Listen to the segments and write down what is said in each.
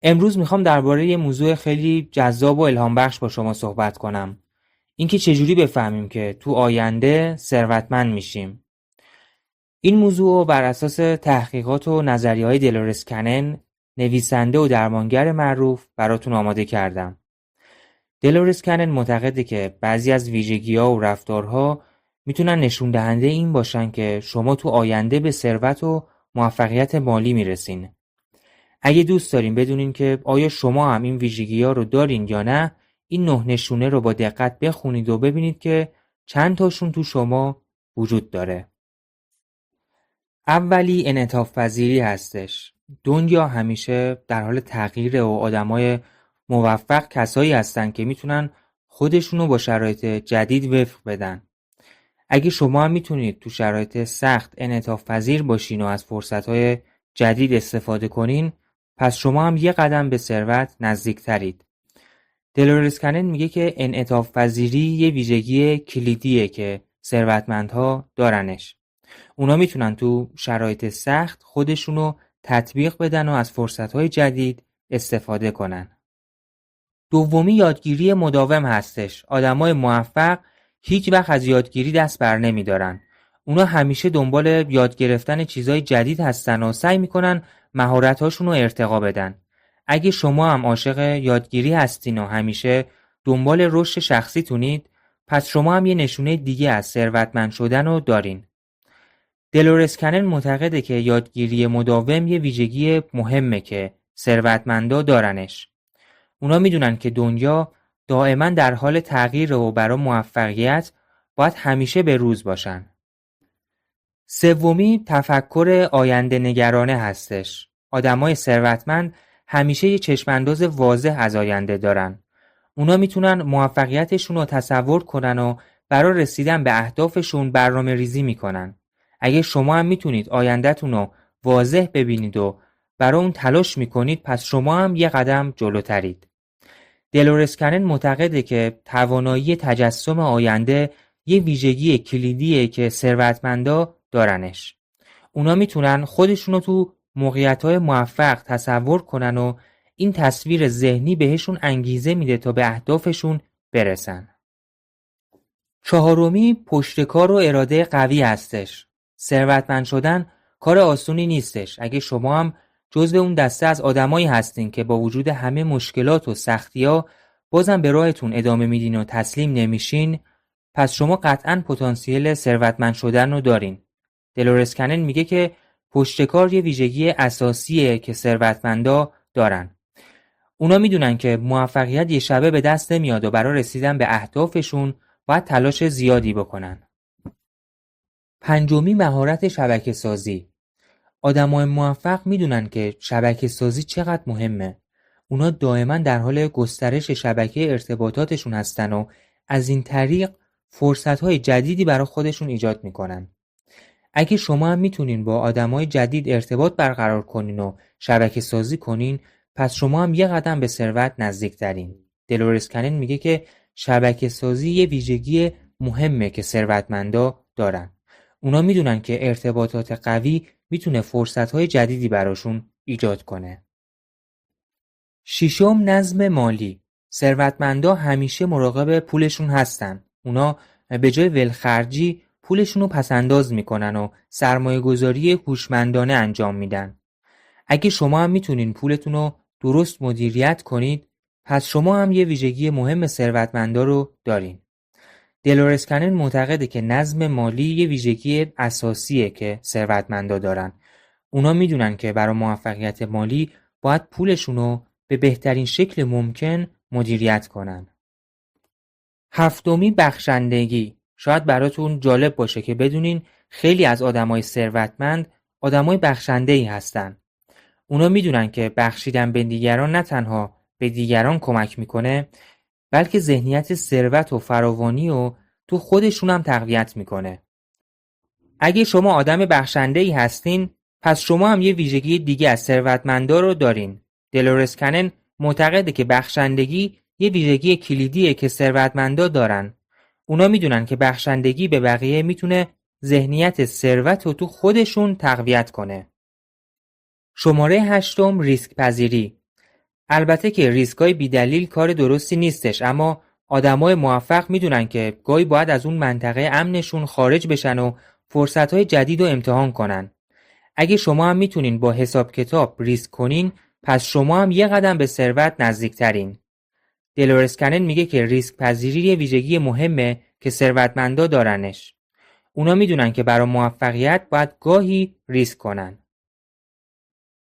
امروز میخوام درباره یه موضوع خیلی جذاب و الهام بخش با شما صحبت کنم. اینکه چجوری بفهمیم که تو آینده ثروتمند میشیم. این موضوع بر اساس تحقیقات و نظریه‌های دلورس کنن، نویسنده و درمانگر معروف، براتون آماده کردم. دلورس کنن معتقده که بعضی از ویژگی‌ها و رفتارها میتونن نشون دهنده این باشن که شما تو آینده به ثروت و موفقیت مالی میرسین. اگه دوست دارین بدونین که آیا شما هم این ویژگی‌ها رو دارین یا نه، این 9 نشونه رو با دقت بخونید و ببینید که چند تاشون تو شما وجود داره. اولی انعطاف پذیری هستش. دنیا همیشه در حال تغییره و آدمای موفق کسایی هستن که میتونن خودشونو با شرایط جدید وفق بدن. اگه شما هم میتونید تو شرایط سخت انعطاف پذیر باشین و از فرصت‌های جدید استفاده کنین، پس شما هم یه قدم به ثروت نزدیک ترید. دلورس کنن میگه که انعطاف پذیری یه ویژگی کلیدیه که ثروتمندها دارنش. اونا میتونن تو شرایط سخت خودشونو تطبیق بدن و از فرصت‌های جدید استفاده کنن. دومی یادگیری مداوم هستش. آدمای موفق هیچ وقت از یادگیری دست بر نمیدارن. اونا همیشه دنبال یاد گرفتن چیزای جدید هستن و سعی میکنن مهارت‌هاشون رو ارتقا بدن. اگه شما هم عاشق یادگیری هستین و همیشه دنبال رشد شخصی تونید، پس شما هم یه نشونه دیگه از ثروتمند شدن رو دارین. دلورس کنن معتقده که یادگیری مداوم یه ویژگی مهمه که ثروتمندا دارنش. اونا میدونن که دنیا دائما در حال تغییر و برای موفقیت باید همیشه به روز باشن. سومی تفکر آینده نگرانه هستش. آدمای ثروتمند همیشه یه چشمانداز واضح از آینده دارن. اونا میتونن موفقیتشون رو تصور کنن و برای رسیدن به اهدافشون برنامه ریزی میکنن. اگه شما هم میتونید آیندهتون رو واضح ببینید و برای اون تلاش میکنید، پس شما هم یه قدم جلوترید. دلورس کنن معتقده که توانایی تجسم آینده یه ویژگی کلیدیه که ثروتمندا دارنش. اونا میتونن خودشونو تو موقعیت‌های موفق تصور کنن و این تصویر ذهنی بهشون انگیزه میده تا به اهدافشون برسن. چهارمی پشتکار و اراده قوی هستش. ثروتمند شدن کار آسونی نیستش. اگه شما هم جزو اون دسته از آدمایی هستین که با وجود همه مشکلات و سختی‌ها بازم به راهتون ادامه میدین و تسلیم نمیشین، پس شما قطعاً پتانسیل ثروتمند شدن رو دارین. دلورس کنن میگه که پشتکار یه ویژگی اساسیه که ثروتمندا دارن. اونا میدونن که موفقیت یه شبه به دست نمیاد و برای رسیدن به اهدافشون باید تلاش زیادی بکنن. پنجمی مهارت شبکه سازی. آدمای موفق میدونن که شبکه سازی چقدر مهمه. اونا دائما در حال گسترش شبکه ارتباطاتشون هستن و از این طریق فرصت‌های جدیدی برای خودشون ایجاد میکنن. اگه شما هم میتونین با آدمای جدید ارتباط برقرار کنین و شبکه سازی کنین، پس شما هم یه قدم به ثروت نزدیک ترین. دلورس کنن میگه که شبکه سازی یه ویژگی مهمه که ثروتمندا دارن. اونا میدونن که ارتباطات قوی میتونه فرصت‌های جدیدی براشون ایجاد کنه. ششم نظم مالی. ثروتمندا همیشه مراقب پولشون هستن. اونا به جای ولخرجی پولشون رو پسنداز میکنن و سرمایه گذاری هوشمندانه انجام میدن. اگه شما هم میتونین پولتون رو درست مدیریت کنید، پس شما هم یه ویژگی مهم ثروتمندا رو دارین. دلورس کنن معتقده که نظم مالی یه ویژگی اساسیه که ثروتمندا دارن. اونا میدونن که برای موفقیت مالی باید پولشون رو به بهترین شکل ممکن مدیریت کنن. هفتمی بخشندگی. شاید براتون جالب باشه که بدونین خیلی از آدمای ثروتمند آدمای بخشنده‌ای هستن. اونا میدونن که بخشیدن به دیگران نه تنها به دیگران کمک میکنه، بلکه ذهنیت ثروت و فراوانی و تو خودشون هم تقویت میکنه. اگه شما آدم بخشنده‌ای هستین، پس شما هم یه ویژگی دیگه از ثروتمندا رو دارین. دلورس کنن معتقده که بخشندگی یه ویژگی کلیدیه که ثروتمندا دارن. اونا میدونن که بخشندگی به بقیه میتونه ذهنیت ثروت رو تو خودشون تقویت کنه. شماره 8 ریسک پذیری. البته که ریسکای بیدلیل کار درستی نیستش، اما آدمای موفق میدونن که گاهی باید از اون منطقه امنشون خارج بشن و فرصتهای جدید رو امتحان کنن. اگه شما هم میتونین با حساب کتاب ریسک کنین، پس شما هم یه قدم به ثروت نزدیکترین. دلورس کنن میگه که ریسک پذیری یه ویژگی مهمه که ثروتمندا دارنش. اونا میدونن که برای موفقیت باید گاهی ریسک کنن.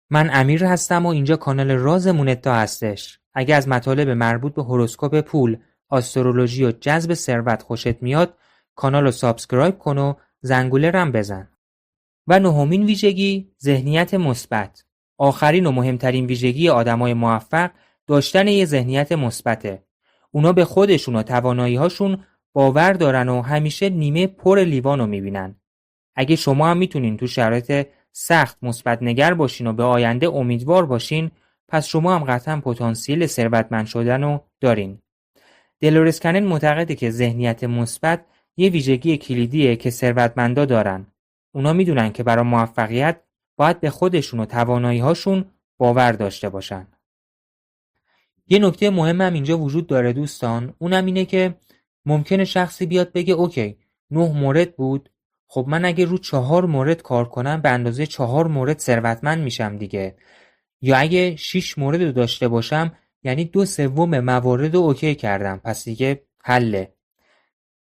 من امیر هستم و اینجا کانال راز مونتا هستش. اگه از مطالب مربوط به هوروسکوپ پول، آسترولوژی و جذب ثروت خوشت میاد، کانال رو سابسکرایب کن و زنگوله رم بزن. و نهمین ویژگی، ذهنیت مثبت. آخرین و مهمترین ویژگی آدمای موفق داشتن یه ذهنیت مثبته. اونا به خودشون و توانایی‌هاشون باور دارن و همیشه نیمه پر لیوانو میبینن. اگه شما هم میتونین تو شرایط سخت مثبت نگر باشین و به آینده امیدوار باشین، پس شما هم قطعا پتانسیل ثروتمند شدن رو دارین. دلورس کنن معتقده که ذهنیت مثبت یه ویژگی کلیدیه که ثروتمندا دارن. اونا میدونن که برای موفقیت باید به خودشون و توانایی‌هاشون باور داشته باشن. یه نکته مهم هم اینجا وجود داره دوستان، اونم اینه که ممکنه شخصی بیاد بگه اوکی 9 مورد بود، خب من اگه رو 4 مورد کار کنم به اندازه 4 مورد ثروتمند میشم دیگه. یا اگه 6 مورد رو داشته باشم یعنی 2/3 موارد رو اوکی کردم، پس دیگه حله.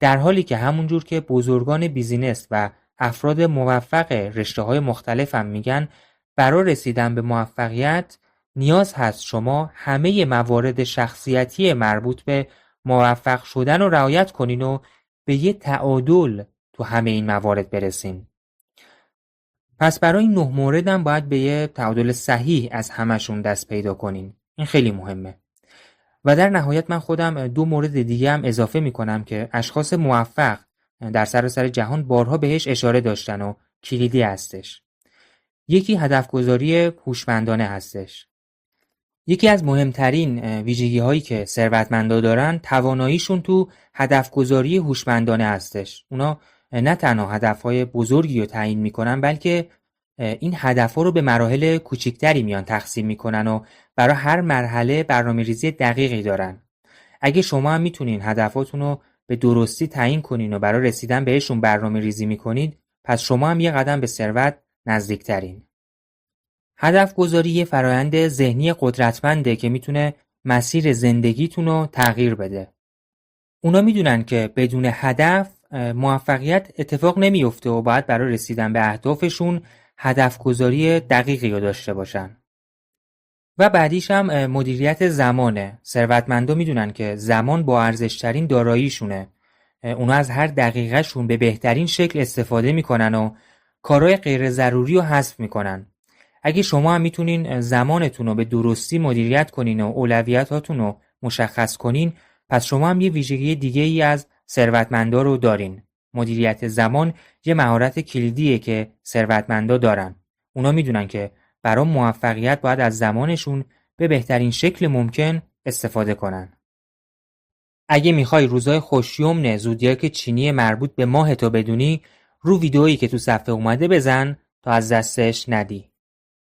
در حالی که همونجور که بزرگان بیزینس و افراد موفق رشته‌های مختلف هم میگن برای رسیدن به موفقیت نیاز هست شما همه موارد شخصیتی مربوط به موفق شدن رو رعایت کنین و به یه تعادل تو همه این موارد برسین. پس برای این 9 مورد هم باید به یه تعادل صحیح از همشون دست پیدا کنین. این خیلی مهمه. و در نهایت من خودم 2 مورد دیگه هم اضافه میکنم که اشخاص موفق در سراسر جهان بارها بهش اشاره داشتن و کلیدی هستش. یکی هدفگذاری هوشمندانه هستش. یکی از مهمترین ویژگی هایی که ثروتمندا دارن تواناییشون تو هدفگذاری هوشمندانه هستش. اونا نه تنها هدفهای بزرگی رو تعیین میکنن، بلکه این هدفها رو به مراحل کوچکتری میان تقسیم میکنن و برای هر مرحله برنامه‌ریزی دقیقی دارن. اگه شما هم میتونین هدفاتون رو به درستی تعیین کنین و برای رسیدن بهشون برنامه‌ریزی میکنید، پس شما هم یه قدم به ثروت نزدیکترین. هدف گذاری یه فرایند ذهنی قدرتمنده که میتونه مسیر زندگیتون رو تغییر بده. اونا میدونن که بدون هدف موفقیت اتفاق نمیفته و باید برای رسیدن به اهدافشون هدف گذاری دقیقی رو داشته باشن. و بعدیش هم مدیریت زمانه. ثروتمندا میدونن که زمان با ارزشترین داراییشونه. اونا از هر دقیقه‌شون به بهترین شکل استفاده میکنن و کارهای غیر ضروری رو حذف میکنن. اگه شما هم میتونین زمانتون رو به درستی مدیریت کنین و اولویتاتون رو مشخص کنین، پس شما هم یه ویژگی دیگه ای از ثروتمندا رو دارین. مدیریت زمان یه مهارت کلیدیه که ثروتمندا دارن. اونا میدونن که برای موفقیت باید از زمانشون به بهترین شکل ممکن استفاده کنن. اگه میخوای روزای خوشیومن زودیاک چینی مربوط به ماه تو بدونی، رو ویدئویی که تو صفحه اومده بزن تا از دستش ندی.